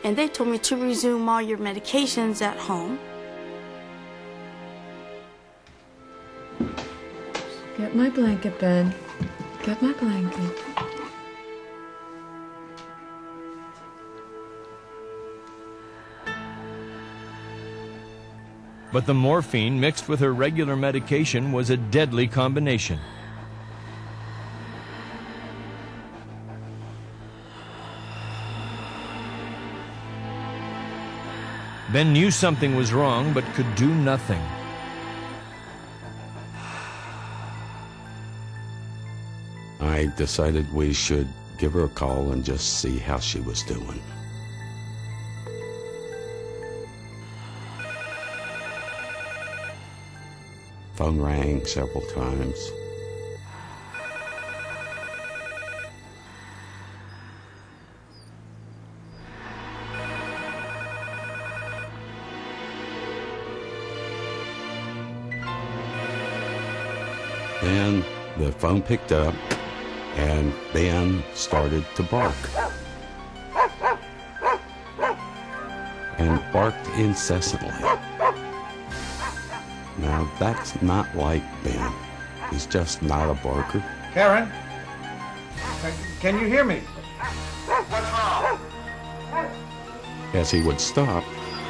And they told me to resume all your medications at home. Get my blanket, Ben. Get my blanket. But the morphine mixed with her regular medication was a deadly combination. Ben knew something was wrong, but could do nothing. I decided we should give her a call and just see how she was doing. Phone rang several times. Then the phone picked up and Ben started to bark. And barked incessantly. Now that's not like Ben. He's just not a barker. Karen? Can you hear me? What's wrong? As he would stop,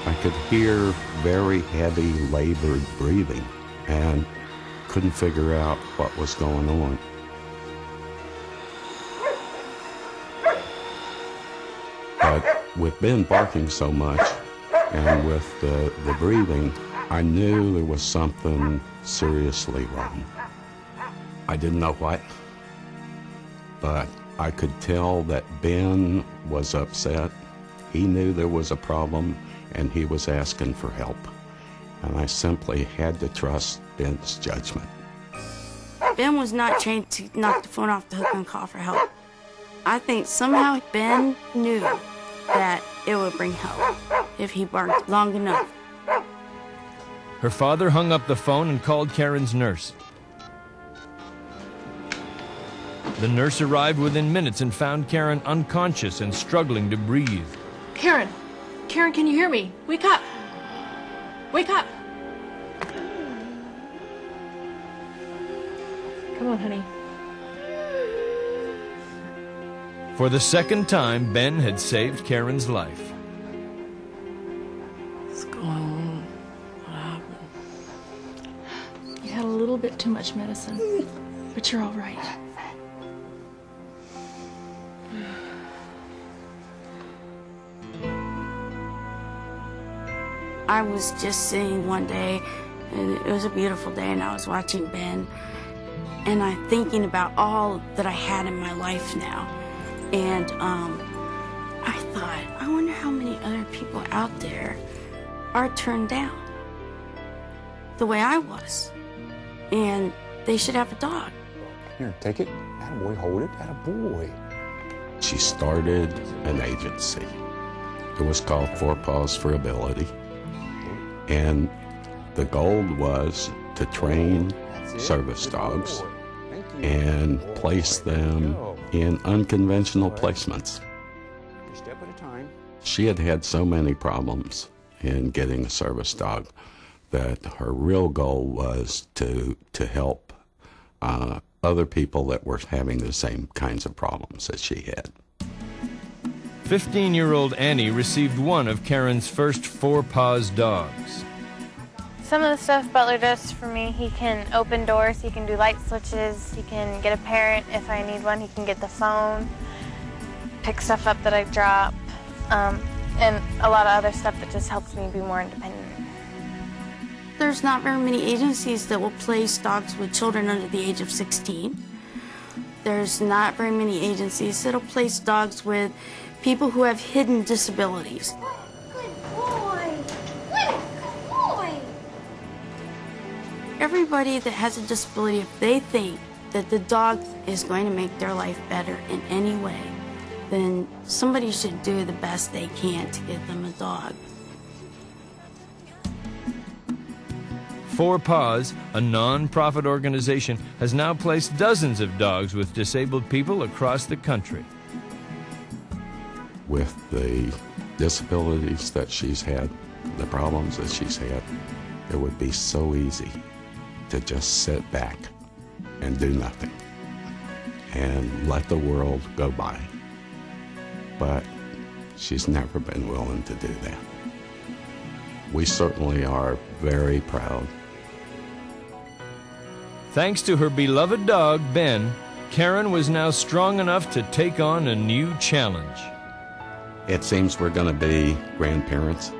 I could hear very heavy, labored breathing and couldn't figure out what was going on. But with Ben barking so much and with the breathing, I knew there was something seriously wrong. I didn't know what, but I could tell that Ben was upset. He knew there was a problem and he was asking for help. And I simply had to trust Ben's judgment. Ben was not trained to knock the phone off the hook and call for help. I think somehow Ben knew that it would bring help if he barked long enough. Her father hung up the phone and called Karen's nurse. The nurse arrived within minutes and found Karen unconscious and struggling to breathe. Karen! Karen, can you hear me? Wake up! Wake up! Come on, honey. For the second time, Ben had saved Karen's life. What's going on? What happened? You had a little bit too much medicine, but you're all right. I was just sitting one day, and it was a beautiful day, and I was watching Ben, and I'm thinking about all that I had in my life now. And I thought, I wonder how many other people out there are turned down the way I was. And they should have a dog. Here, take it. Attaboy, hold it. Attaboy. She started an agency. It was called Paws For Ability. And the goal was to train service dogs and place them in unconventional placements. One step at a time. She had had so many problems in getting a service dog that her real goal was to help other people that were having the same kinds of problems that she had. 15-year-old Annie received one of Karen's first 4-paws dogs. Some of the stuff Butler does for me, he can open doors, he can do light switches, he can get a parent if I need one, he can get the phone, pick stuff up that I drop, and a lot of other stuff that just helps me be more independent. There's not very many agencies that will place dogs with children under the age of 16. There's not very many agencies that will place dogs with people who have hidden disabilities. Good boy. Good boy. Everybody that has a disability, if they think that the dog is going to make their life better in any way, then somebody should do the best they can to get them a dog. 4Paws, a non-profit organization, has now placed dozens of dogs with disabled people across the country. With the disabilities that she's had, the problems that she's had, it would be so easy to just sit back and do nothing and let the world go by. But she's never been willing to do that. We certainly are very proud. Thanks to her beloved dog, Ben, Karen was now strong enough to take on a new challenge. It seems we're going to be grandparents.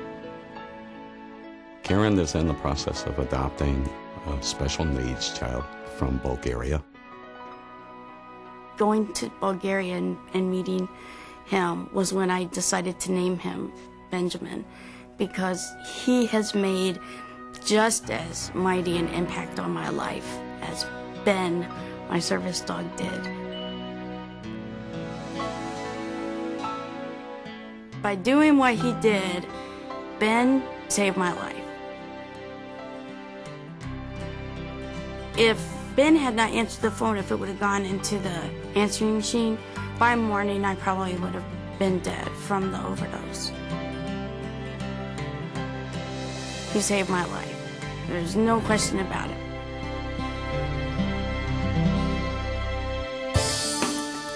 Karen is in the process of adopting a special needs child from Bulgaria. Going to Bulgaria and meeting him was when I decided to name him Benjamin, because he has made just as mighty an impact on my life as Ben, my service dog, did. By doing what he did, Ben saved my life. If Ben had not answered the phone, if it would have gone into the answering machine, by morning I probably would have been dead from the overdose. He saved my life. There's no question about it.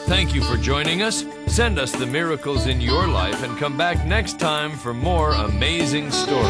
Thank you for joining us. Send us the miracles in your life and come back next time for more amazing stories.